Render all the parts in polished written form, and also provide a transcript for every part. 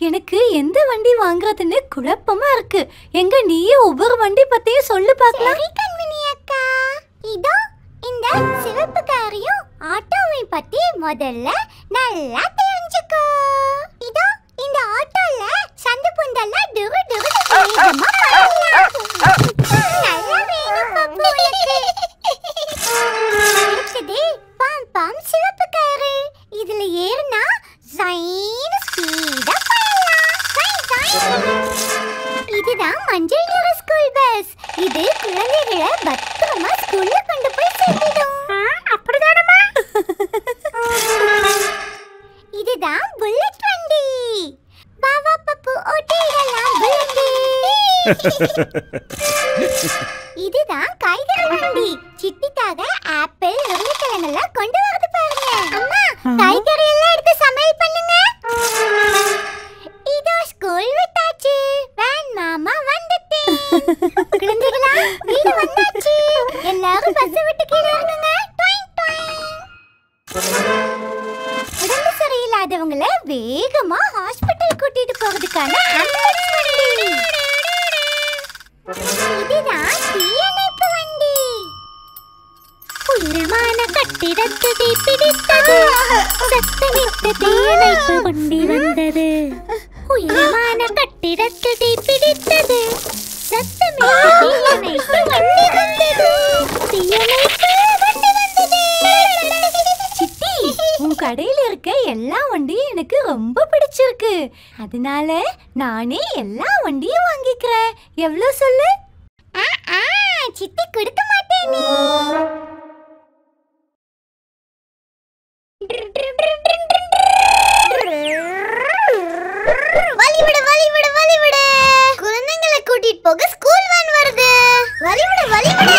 எனக்கு எந்த வண்டி வாங்குறதுன்னு குழப்பமா இருக்கு. எங்க நீயே ஒவ்வொரு வண்டி பத்தியும் சொல்லு பார்க்கலாம். சரி கண்மணி அக்கா, இதோ இந்த சிவப்பு காரையும் ஆட்டோவை பத்தி முதல்ல நல்லா தெரிஞ்சுக்கோ. இதோ இந்த ஆட்டோல சந்து புந்தல்ல டுரு டுரு வேகமா போகலாம். நல்லா வேணும் பப்பு உனக்கு. அடுத்தது பாம் பாம் சிவப்பு காரு. இதுல ஏறினா ஜைன்னு ஸ்பீடா போகலாம். இதுதான் மஞ்சள் நிற ஸ்கூல் பஸ். இது குழந்தைகளை பத்திரமா ஸ்கூல்ல கொண்டு போய் சேர்த்திடும். அப்படிதானமா? இதுதான் புல்லட் வண்டி. பாவா பப்பு ஓட்டிடலாம் புல்லட். இதுதான் காய்கறி வண்டி. சிட்டிக்காக ஆப்பிள் உருளைக்கிழங்கு எல்லாம் கொண்டு வரது பாருங்க. அம்மா, காய்கறி எல்லாம் எடுத்து சமையல் பண்ணுங்க. இதோ ஸ்கூல் விட்டாச்சு. வேன் மாமா வந்துட்டே. குழந்தைகளா, வீடு வந்தாச்சு. எல்லாரும் பஸ் விட்டு கீழே இறங்குங்க. Toying toying. உடம்பு சரியில்லாதவங்களை வேகமா ஹாஸ்பிட்டல் கூட்டிட்டு போறதுக்கான ஆம்புலன்ஸ் வண்டி. இதுதான் தீயணைப்பு வண்டி. உயரமான கட்டிடத்தில் தீ பிடித்தது. சத்தமிட்டு தீயணைப்பு வண்டி வந்தது. உயரமான கட்டிடத்தில் தீ பிடித்தது. சத்தமிட்டு தீயணைப்பு வண்டி வந்தது. தீயணைப்பு வண்டி வந்தது. சித்தி, உன் கடையில இருக்க எல்லா வண்டியும் எனக்கு ரொம்ப பிடிச்சிருக்கு. அதனால நானே எல்லா வண்டியும் வாங்கிக்கிறேன். எவ்வளவு சொல்லு? சித்தி கொடுக்க மாட்டேனே. வலிவிடு வலிவிடு வலிவிடு. குழந்தைகளை கூட்டிட்டு போக ஸ்கூல் வேன் வருது. வலிவிடு வலிவிடு.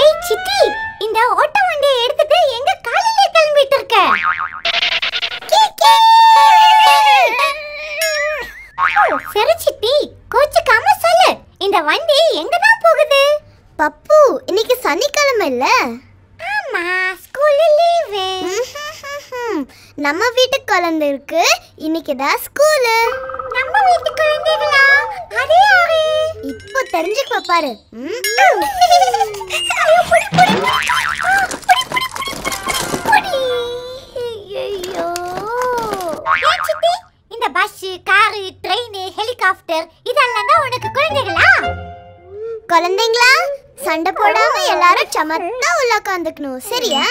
ஏய் சித்தி, இந்த ஓட்ட வண்டியை எடுத்துட்டு எங்க காலையில கிளம்பிட்டு இருக்க? சரி சித்தி, கோச்சுக்காம சொல்லு. இந்த வண்டி எங்க தான் போகுது? பப்பு, இன்னைக்கு சனிக்கிழமை இல்ல? ஆமா, ஸ்கூல் லீவு. நம்ம வீட்டு குழந்தை இருக்கு, இன்னைக்கு தான் ஸ்கூல். நம்ம வீட்டு குழந்தைகளா? அதே யாரு? இப்போ தெரிஞ்சுக்க பாரு. ஐயோ, ஏன் சித்தி, இந்த பஸ், காரு, ட்ரெயின், ஹெலிகாப்டர் இதெல்லாம் தான் உனக்கு குழந்தைகளா? குழந்தைங்களா, சண்டை போடாம எல்லாரும் சமத்தா உள்ள உட்காந்துக்கணும், சரியா?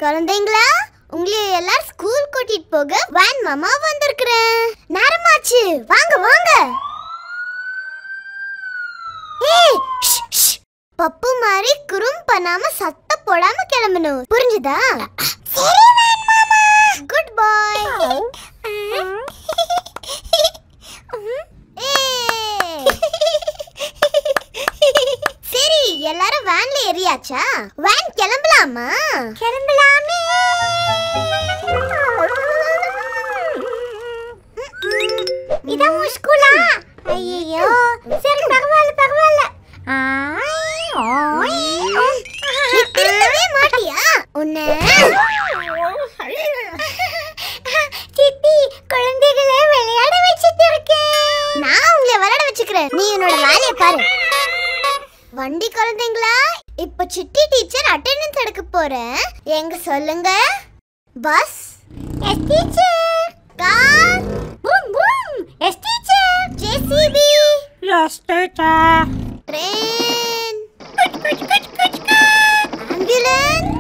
குழந்தைங்களா, உங்களை எல்லாரும் ஸ்கூல் கூட்டிட்டு போக வேன் மாமா வந்திருக்கிறேன். நேரமாச்சு, வாங்க வாங்க. ஏய், பப்பு மாதிரி குறும் பண்ணாம சத்தம் போடாம கிளம்பணும், புரிஞ்சுதா? சரி வேன் மாமா. குட் பாய். சரி, எல்லாரும் வேன்ல ஏறியாச்சா? வேன் கிளம்பலாமா? கிளம்பலாமே. இதான் உன் ஸ்கூலா? ஐயோ, சரி பரவாயில்ல பரவாயில்ல. திருத்தவே மாட்டியா உன்னை? சித்தி, குழந்தைகளை விளையாட வச்சிட்டு இருக்கேன். நான் உங்களை விளையாட வச்சுக்கிறேன், நீ என்னோட வேலையை பாரு. வண்டி குழந்தைங்களா, இப்ப சிட்டி டீச்சர் அட்டெண்டன்ஸ் எடுக்க போறேன். எங்க சொல்லுங்க? Bus. Yes teacher. Car. Boom boom. Yes teacher. JCB. Yes teacher. Train. Good good good good good. Ambulance.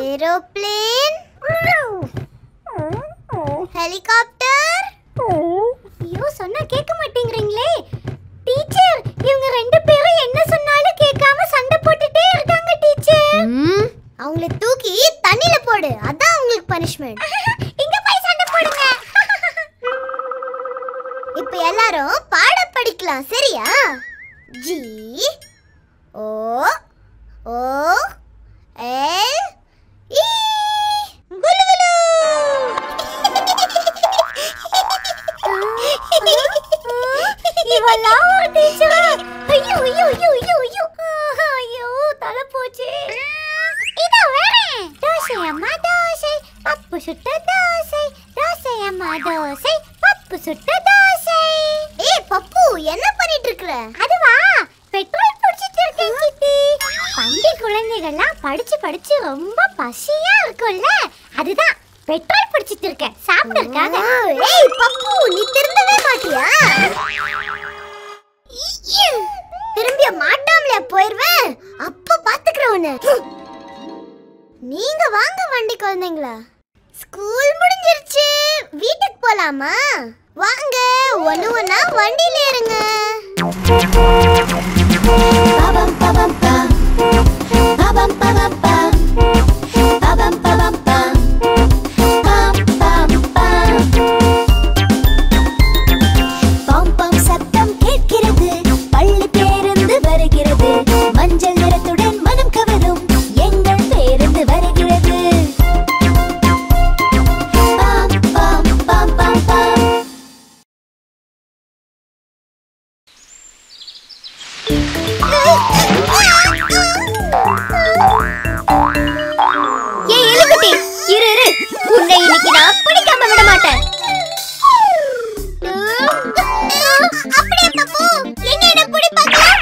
Aeroplane. Helicopter. ஐயோ, சொன்னா கேட்க மாட்டேங்கிறீங்களே. டீச்சர், இவங்க ரெண்டு பேரும் என்ன சொன்னாலும் கேட்காம சண்டை போட்டுட்டே இருக்காங்க டீச்சர். அவங்களை தூக்கி தண்ணில போடு, அதான் உங்களுக்கு பனிஷ்மென்ட். இங்க போய் சண்டை போடுங்க. இப்போ எல்லாரும் பாட படிக்கலாம், சரியா? ஜி ஓ ஓ எல் இ குலுகுலு. இவ இவெல்லாம் ஒரு டீச்சரா? ஐயோ ஐயோ ஐயோ ஐயோ ஐயோ ஐயோ தலை போச்சு. இதோ வரேன். தோசை அம்மா தோசை, பப்பு சுட்ட தோசை, தோசை அம்மா தோசை, பப்பு சுட்ட தோசை. ஏய் பப்பு, என்ன பண்ணிட்டு இருக்கற? அதுவா, பெட்ரோல் புடிச்சிட்டு இருக்கேன் சித்தி. பண்டி குழந்தைகள்லாம் படிச்சு படிச்சு ரொம்ப பசியா இருக்கும்ல, அதுதான் பெட்ரோல் புடிச்சிட்டு இருக்கேன் சாப்பிடுறதுக்காக. ஏய் பப்பு, நீ திருந்தவே மாட்டியா? திரும்பிய மாட்டாமலே போயிடுவேன். அப்ப பாத்துக்கிறேன் உன்னை. நீங்க வாங்க வண்டி குழந்தைங்களா. ஸ்கூல் முடிஞ்சிருச்சு, வீட்டுக்கு போலாமா? வாங்க, ஒண்ணு ஒண்ணா வண்டியில ஏறுங்க. பபம் பபம் பம், பபம் பபம் பம், பபம் பபம் பம், பம் பம் பம். பம் பம் சத்தம் கேட்கிறது, பள்ளி பேருந்து வருகிறது, மஞ்சள் நிறத்துடன் மனம் கவரும் எங்கள் பேருந்து வருகிறது. பம் பம் பம் பம் பம். ஏய் எலிக்குட்டி, இரு இரு, உன்னை இன்னைக்கு நான் பிடிக்காம விட மாட்டேன். அப்படியே பப்பு, எங்க என்ன புடி பார்க்கலாம்.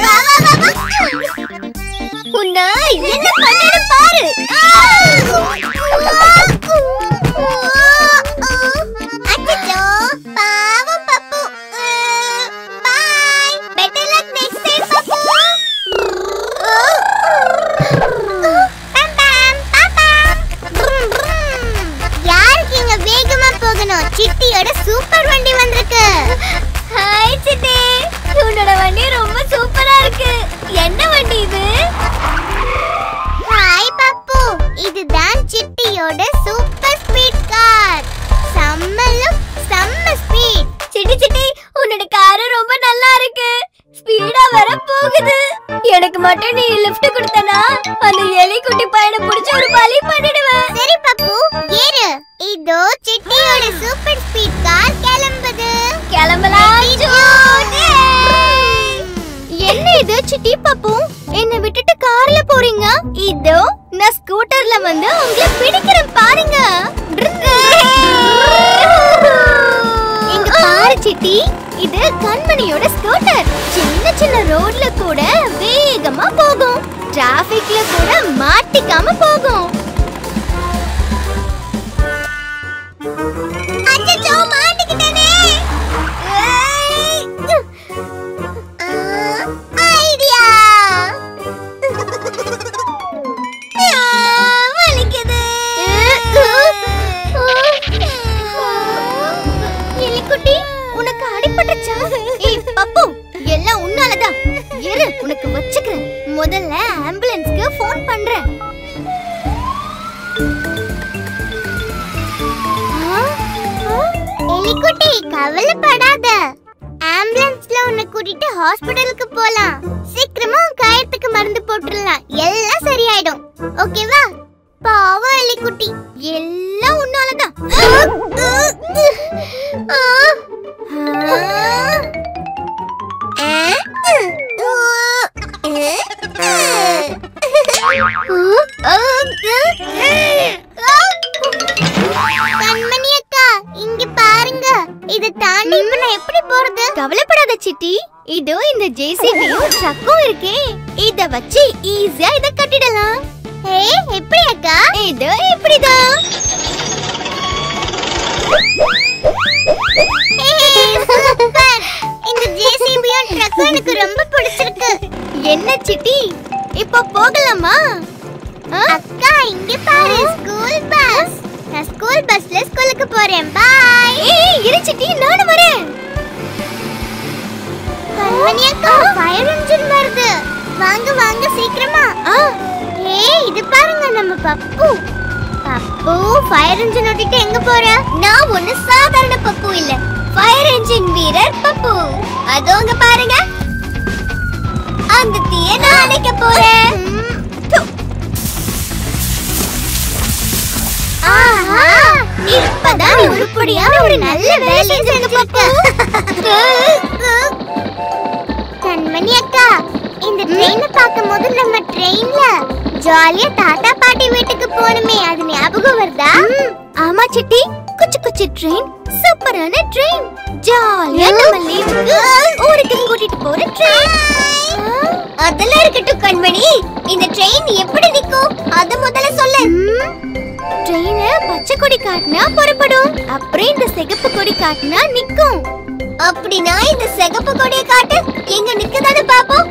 வா வா வா வா. உன்னை என்ன பண்ணேன்னு பாரு. அச்சச்சோ, பாவம் Pappu. Bye. Better luck next time Pappu. பம் பம் பம் பம். ப்ரும் ப்ரும். யாருக்கு இங்க வேகமா போகணும்? சிட்டியோட சூப்பர் வண்டி வந்திருக்கு. ஹாய் சித்தி, உன்னோட வண்டி ரொம்ப சூப்பரா இருக்கு. என்ன வண்டி இது? ஹாய் பப்பு, இதுதான் சிட்டியோட சூப்பர் ஸ்பீட் கார். செம்ம லுக், செம்ம ஸ்பீட். சிட்டி சிட்டி, உன்னோட காரு ரொம்ப நல்லா இருக்கு. ஸ்பீடா வர போகுது. எனக்கு மட்டும் நீ லிஃப்ட் கொடுத்தனா அந்த எலிக்குட்டி பையனை புடிச்சு ஒரு பலி பண்ணிடுவேன். சரி பப்பு, ஏறு. இதோ சிட்டியோட சூப்பர் ஸ்பீட் கார் கிளம்புது. கிளம்பலாம். என்ன இது சிட்டி பப்பு, என்ன விட்டுட்டு கார்ல போறீங்க? இதோ நான் ஸ்கூட்டர்ல வந்து உங்களை பிடிக்கிறேன் பாருங்க. இங்க பாரு சிட்டி, இது கண்மணியோட ஸ்கூட்டர். சின்ன சின்ன ரோட்ல கூட வேகமா போகும், டிராபிக்ல கூட மாட்டிக்காம போகும். அச்சச்சோ, மாட்டிக்கிட்டேனே. ஐடியா. வலிக்குது. எலிக்குட்டி, உனக்கு அடிபட்டுச்சா? ஏய் பப்பு, எல்லாம் உன்னாலதான். இரு, உனக்கு வச்சுக்கிறேன். முதல்ல ஆம்புலன்ஸ்க்கு ஃபோன் பண்றேன். எலிக்குட்டி, கவலைப்படாத. ஆம்புலன்ஸ்ல உன்னை கூட்டிட்டு ஹாஸ்பிடலுக்கு போலாம். சீக்கிரமா உன் காயத்துக்கு மருந்து போட்டுடலாம், எல்லாம் சரியாயிடும். ஓகேவா? பாவம் எலிக்குட்டி, எல்லாம் உன்னாலதான். கண்மணி அக்கா, இங்க பாருங்க. இத தாண்டி இப்ப நான் எப்படி போறது? கவலைப்படாத சிட்டி, இதோ இந்த ஜேசிபியும் ட்ரக்கும் இருக்கே, இத வச்சு ஈஸியா இத கட்டிடலாம். ஏய், எப்படி அக்கா? இதோ இப்படிதான். சூப்பர். இந்த ஜேசிபியும் ட்ரக்கும் எனக்கு ரொம்ப பிடிச்சிருக்கு. என்ன சிட்டி, இப்போ போகலாமா? அக்கா, இங்க பாரு, ஸ்கூல் பஸ். நான் ஸ்கூல் பஸ்ல ஸ்கூலுக்கு போறேன். பை. ஏய் இரு சிட்டி, நானும் வரேன். கண்மணி அக்கா, ஃபயர் இன்ஜின் வருது. வாங்க வாங்க சீக்கிரமா. ஏய் இது பாருங்க, நம்ம பப்பு. பப்பு, ஃபயர் இன்ஜின் ஓட்டிட்டு எங்க போற? நான் ஒண்ணு சாதாரண பப்பு இல்ல, ஃபயர் என்ஜின் வீரர் பப்பு. அதோ அங்க பாருங்க, அந்த தீய நான் அணைக்க போறேன். ஆஹா, இப்பதான் உருப்படியான ஒரு நல்ல வேலை செஞ்சிருக்க பப்பு. ட்ரெயினை பார்க்கும்போது நம்ம ட்ரெயின்ல ஜாலியா தாத்தா பாட்டி வீட்டுக்கு போணுமே, அது ஞாபகம் வருதா? ஆமா சிட்டி, குச்சி குச்சி ட்ரெயின், சூப்பரான ட்ரெயின், ஜாலியா நம்ம லீவுக்கு ஊருக்கு கூட்டிட்டு போற ட்ரெயின். அதெல்லாம் இருக்கட்டும் கண்மணி, இந்த ட்ரெயின் எப்படி நிக்கும் அத முதல்ல சொல்லு. ட்ரெயின் பச்சை கொடி காட்டினா புறப்படும், அப்புறம் இந்த சிகப்பு கொடி காட்டினா நிக்கும். அப்படினா இந்த சிகப்பு கொடியை காட்டு, எங்க நிக்குதான்னு பாப்போம்.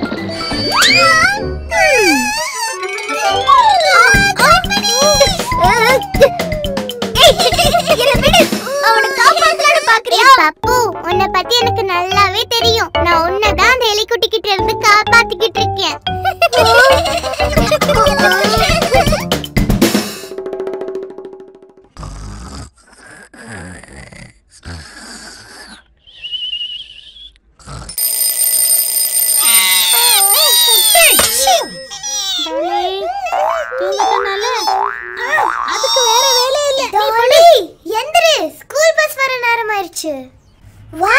பப்பு, உன்னை பத்தி எனக்கு நல்லாவே தெரியும். நான் உன்னதான் அந்த எலிக்குட்டி கிட்ட இருந்து காப்பாத்திக்கிட்டு இருக்கேன். அதுக்கு வேற வேலை இல்ல. எந்திரு, ஸ்கூல் பஸ் வர நேரம் ஆயிருச்சு. வா,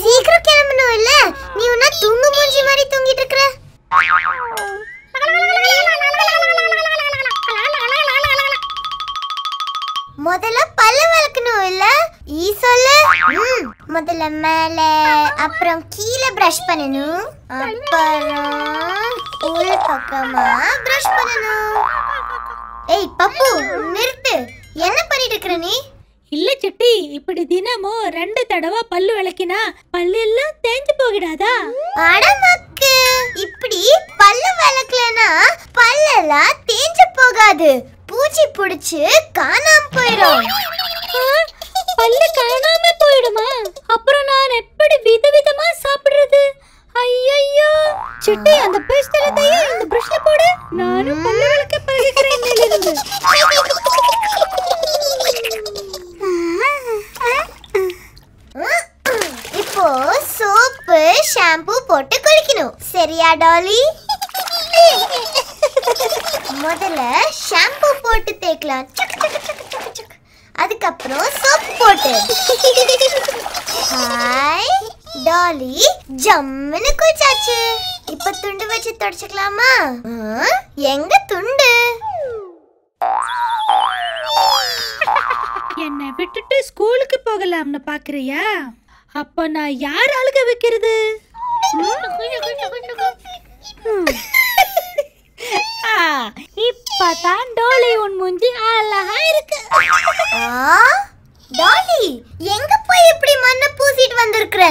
சீக்கிரம் கிளம்பணும். இல்ல நீ உன்ன தூங்கு மூஞ்சி மாதிரி தூங்கிட்டு இருக்கற. முதல்ல பல்ல விளக்கணும். இல்ல ஈ சொல்லு. முதல்ல மேல, அப்புறம் கீழே பிரஷ் பண்ணணும், அப்புறம் உள் பக்கமா பிரஷ் பண்ணணும். ஏய் பப்பு, நிறுத்து. என்ன பண்ணிட்டு இருக்கற நீ? இல்ல சிட்டி, இப்படி தினமும் 2 தடவை பல்லு விளக்கினா பல்லு எல்லாம் தேஞ்சு போகிடாதா? அட மக்கு, இப்படி பல்லு விளக்கலனா பல்லெல்லாம் தேஞ்சு போகாது, பூச்சி புடிச்சு காணாம போயிடும். பல்லு காணாம போயிடுமா? அப்புறம் நான் எப்படி விதவிதமா சாப்பிடுறது? ஐயோ சிட்டி, அந்த பேஸ்ட் எல்லாத்தையும் இந்த பிரஷ்ல போடு. நானும் பல்லு விளக்க பழகிறேன். இப்போ சோப்பு ஷாம்பு போட்டு குளிக்கணும், சரியா டாலி? முதல்ல ஷாம்பு போட்டு தேய்க்கலாம், அதுக்கப்புறம் சோப்பு போட்டு. ஹாய் டாலி, ஜம்முன்னு குளிச்சாச்சு. இப்ப துண்டு வச்சு தொடச்சுக்கலாமா? எங்க துண்டு? என்னை விட்டுட்டு ஸ்கூலுக்கு போகலாம்னு பாக்குறியா? அப்ப நான் யார் அழுக வைக்கிறது? இப்பதான் டோலி உன் மூஞ்சி அழகா இருக்கு. டாலி, எங்க போய் இப்படி மண்ணை பூசிட்டு வந்திருக்கிற?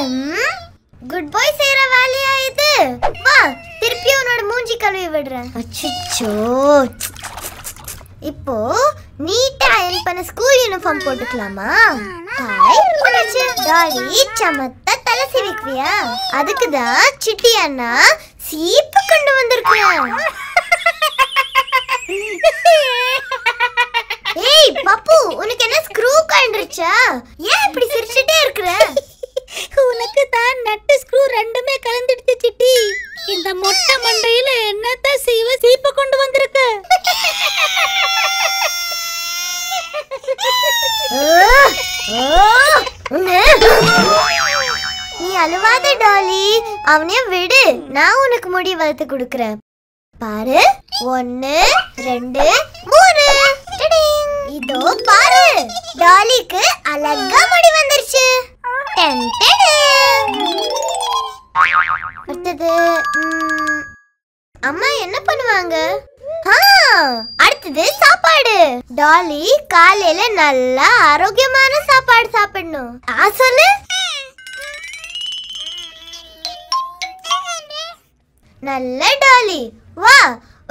குட் பாய் செய்யற வேலையா இது? வா, திருப்பி உன்னோட மூஞ்சி கழுவி விடுறேன். அச்சச்சோ, இப்போ நீட்டா அயர்ன் பண்ண ஸ்கூல் யூனிஃபார்ம் போட்டுக்கலாமா? ஹாய் புடிச்சு. டாலி, சமத்தா தலை சீவிக்குவியா? அதுக்கு தான் சிட்டி அண்ணா சீப்பு கொண்டு வந்திருக்கேன். ஏய் பப்பு, உனக்கு என்ன ஸ்க்ரூ கழண்டுருச்சா? ஏன் இப்படி சிரிச்சிட்டே இருக்கற? உனக்கு தான் நட்டு ஸ்க்ரூ ரெண்டுமே கலந்துடுச்சு சிட்டி. இந்த மொட்டை மண்டையில என்னத்த சீப்பு கொண்டு வந்திருக்க? நீ அழுவாத டாலி, அவனே விடு, நான் உனக்கு முடி வளர்த்து கொடுக்கறேன். பாரு, 1 2 3. இதோ பாரு, டாலிக்கு அழகா முடி வந்துருச்சு. அடுத்தது அம்மா என்ன பண்ணுவாங்க? அடுத்தது சாப்பாடு. டாலி காலையில நல்லா ஆரோக்கியமான சாப்பாடு சாப்பிடணும். சொல்லு. நல்ல டாலி, வா,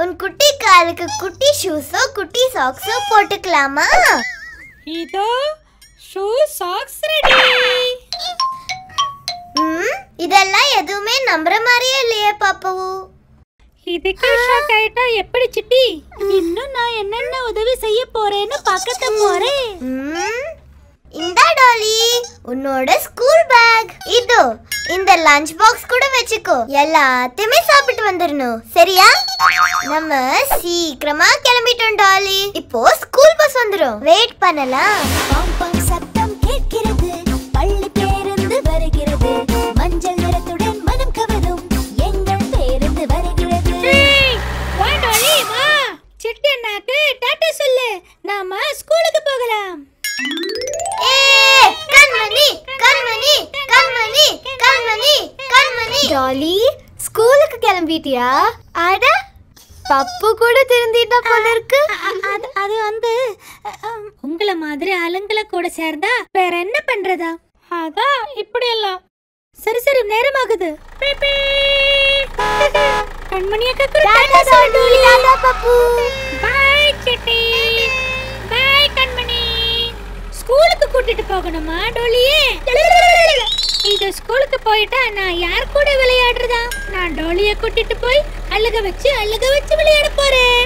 உன் குட்டி காலுக்கு குட்டி ஷூஸோ குட்டி சாக்ஸோ போட்டுக்கலாமா? இதோ ஷூ சாக்ஸ் ரெடி. இதெல்லாம் எதுவுமே நம்புற மாதிரியே இல்லையே பாப்பு. இதுக்கு ஷாக் ஆயிட்டா எப்படி சிட்டி? இன்னும் நான் என்னென்ன உதவி செய்ய போறேன்னு பார்க்க போறேன். இந்த டாலி, உன்னோட ஸ்கூல் பேக் இதோ. இந்த லஞ்ச் பாக்ஸ் கூட வெச்சுக்கோ, எல்லாத்தையுமே சாப்பிட்டு வந்துடணும், சரியா? நம்ம சீக்கிரமா கிளம்பிட்டோம் டாலி. இப்போ ஸ்கூல் பஸ் வந்துரும், வெயிட் பண்ணலாம். சத்தம் கேட்கிறது, பள்ளி பேருந்து வருகிறது, மஞ்சள் நிறத்துடன் மனம் கவரும் எங்கள் பேருந்து வருகிறது. டாலி ஸ்கூலுக்கு கிளம்பிட்டியா? அட பப்பு கூட திருந்திட்டா போல இருக்கு. அது வந்து உங்கள மாதிரி ஆளுங்களை கூட சேர்ந்தா வேற என்ன பண்றதா? அதான் இப்படி எல்லாம். சரி சரி நேரமாகுது. கண்மணியா பாய் சிட்டி. பாய் கண்மணி. ஸ்கூலுக்கு கூட்டிட்டு போகணுமா டோலியே? இது ஸ்கூலுக்கு போயிட்டா நான் யார் கூட விளையாடுறதா? நான் டோலியை கூட்டிட்டு போய் அழுக வச்சு விளையாட போறேன்.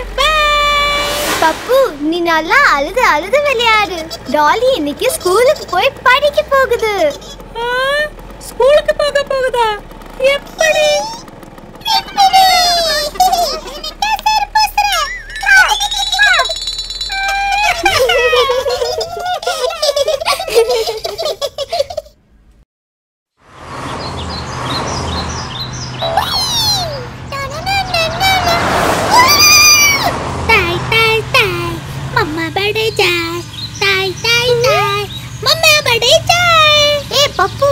பப்பு நீ நல்லா அழுது விளையாடு. டாலி இன்னைக்கு ஸ்கூலுக்கு போய் படிக்க போகுது. ஸ்கூலுக்கு போகுதா? எப்படி? मम्मा बड़े जाए ताई ताई ताई मम्मा बड़े जाए. ஏ பப்பு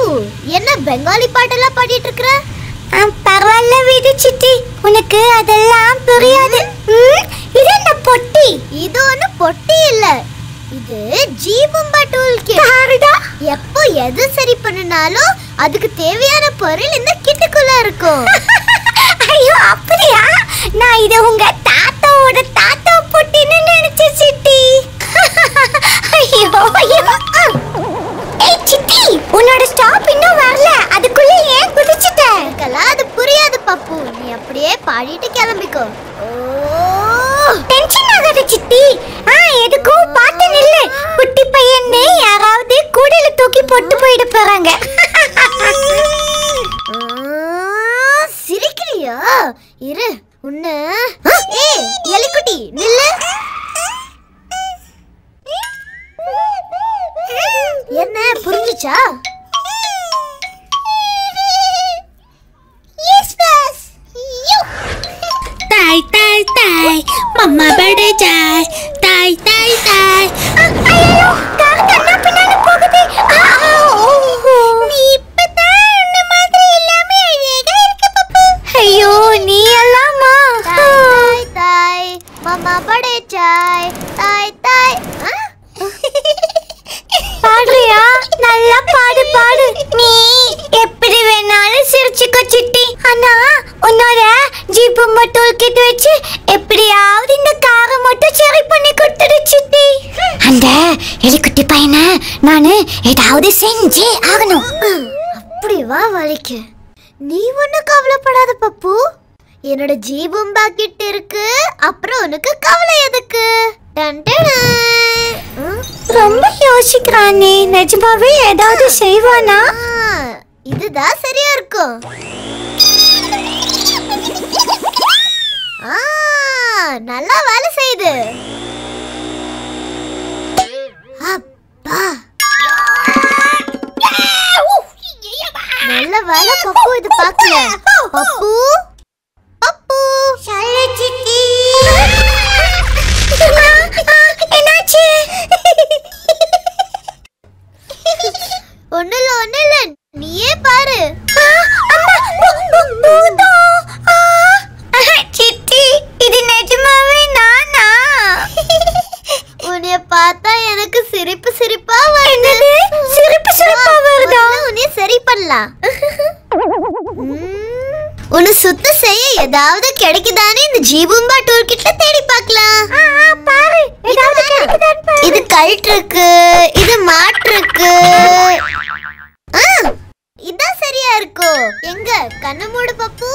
என்ன பெங்காலி பாட்டெல்லாம் பாடிட்டு இருக்கற? பரவாயில்ல விடு சித்தி, உனக்கு அதெல்லாம் புரியாது. இது என்ன பொட்டி? இது ஒண்ணு பொட்டி இல்ல, இது ஜீபும்பா டூல் கிட். எப்போ எது சரி பண்ணனாலும் அதுக்கு தேவையான பொருள் இந்த கிட்டுக்குள்ள இருக்கும். ஐயோ அப்படியா? நான் இத உங்க தாத்தாவோட தாத்தா பொட்டின்னு நினைச்சேன் சித்தி. ஐயோ ஐயோ. ஏய் சித்தி, உன்னோட ஸ்டாப் இன்னும் வரல, அதுக்குள்ள ஏன் குதிச்சிட்ட? எனக்கெல்லாம் அது புரியாது பப்பு, நீ அப்படியே பாடிட்டு கிளம்பிக்கோ. டென்ஷன் ஆகாத சித்தி. எதுக்கும் பார்த்து நில்லு. குட்டி பையன்னு யாராவது கூடையில தூக்கி போட்டு போயிட போறாங்க. சிரிக்கிறியா? இரு உன்ன. ஏய் எலிக்குட்டி நில்லு. என்ன புரிஞ்சுச்சா? ताई ताई ताई मम्मा बड़े जाए ताई ताई ताई. ஐயோ கார் கண்ணா பின்னாடி போகுது. நீ இப்பதான் அந்த மாதிரி எல்லாமே அழகா இருக்கு பப்பு. ஐயோ நீ எல்லாமா? தாய் தாய் மம்மா படே சாய் தாய் தாய். பாடுறியா? நல்லா பாடு பாடு. நீ எப்படி வேணாலும் சிரிச்சுக்கோ சிட்டி. ஆனா உன்னோட ஜீபும்பா டூல் கிட் வச்சு எப்படியாவது இந்த காரை மட்டும் சரி பண்ணி கொடுத்துடு சிட்டி. அந்த எலிக்குட்டி பையனை நானு ஏதாவது செஞ்சே ஆகணும். அப்படி வா வலிக்கு. நீ ஒன்னும் கவலைப்படாத பப்பு, என்னோட ஜீபும்பா கிட் இருக்கு. அப்புறம் உனக்கு கவலை எதுக்கு? ரொம்ப யோசிக்கிறானே, நிஜமாவே ஏதாவது செய்வானா? இதுதான் சரியா இருக்கும். நல்லா வேலை செய்யுது. அப்பா நல்ல வேலை பப்பு. இது பார்க்கல பப்பு. பப்பு சொல்லு சித்தி. என்னாச்சு? ஒண்ணுல நீயே பாரு. சித்தி இது நிஜமாவே நானா? உன்னைய பார்த்தா எனக்கு சிரிப்பா வருது. சிரிப்பா வருதா? உன்னைய சரி பண்ணலாம். உன்னை சுத்த செய்ய ஏதாவது கிடைக்குதானே இந்த ஜீபும்பா டூல் கிட்ல தேடி பார்க்கலாம். பாரு ஏதாவது கிடைக்குதான்னு பாரு. இது கல்ட் இருக்கு, இது மாட்டு இருக்கு. இதான் சரியா இருக்கும். எங்க கண்ணு மூடு பப்பு.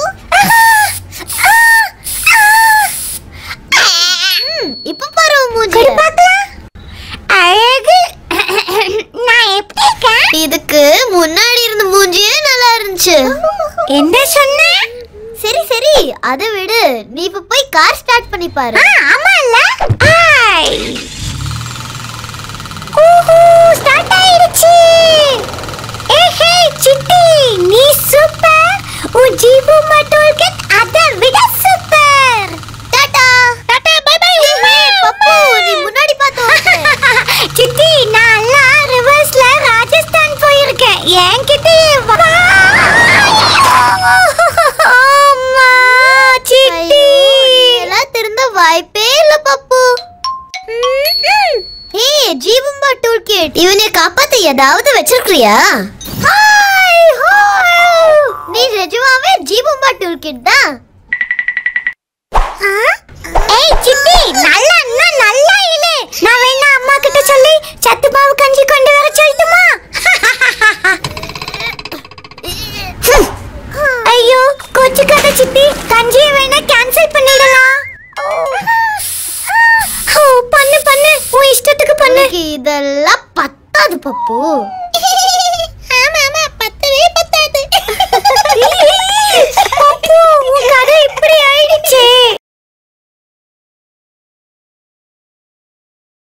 இப்ப பாரு மூஞ்சி பார்க்கலாம். அழகு. நான் எப்படி இருக்கேன்? இதுக்கு முன்னாடி இருந்த மூஞ்சியே நல்லா இருந்துச்சு. என்ன சொன்ன? சரி அதை விடு, நீ இப்ப போய் கார் ஸ்டார்ட் பண்ணி பாரு. ஆமால. ஸ்டார்ட் ஆயிடுச்சு. ஏஹே சித்தி நீ சூப்பர். உன் ஜீபும்பா டூல் கிட் அதை விட super. Tata bye bye. Pappu நீ முன்னாடி பாத்து. சித்தி நான் ரிவர்ஸ்ல ராஜஸ்தான் போயிருக்கேன். என்கிட்ட ஏதாவது வச்சிருக்கியா? நீ நிஜமாவே ஜீபம்பா டூல் கிட் தான். ஏய் சித்தி, நல்லா இல்ல. நான் வேணா அம்மா கிட்ட சொல்லி சத்து மாவு கஞ்சி கொண்டு வர சொல்லட்டுமா? ஐயோ கோச்சுக்காத சித்தி, கஞ்சியை வேணா கேன்சல் பண்ணிடலாம். பண்ணு உன் இஷ்டத்துக்கு பண்ணு. இதெல்லாம் பத்தாது பப்பு.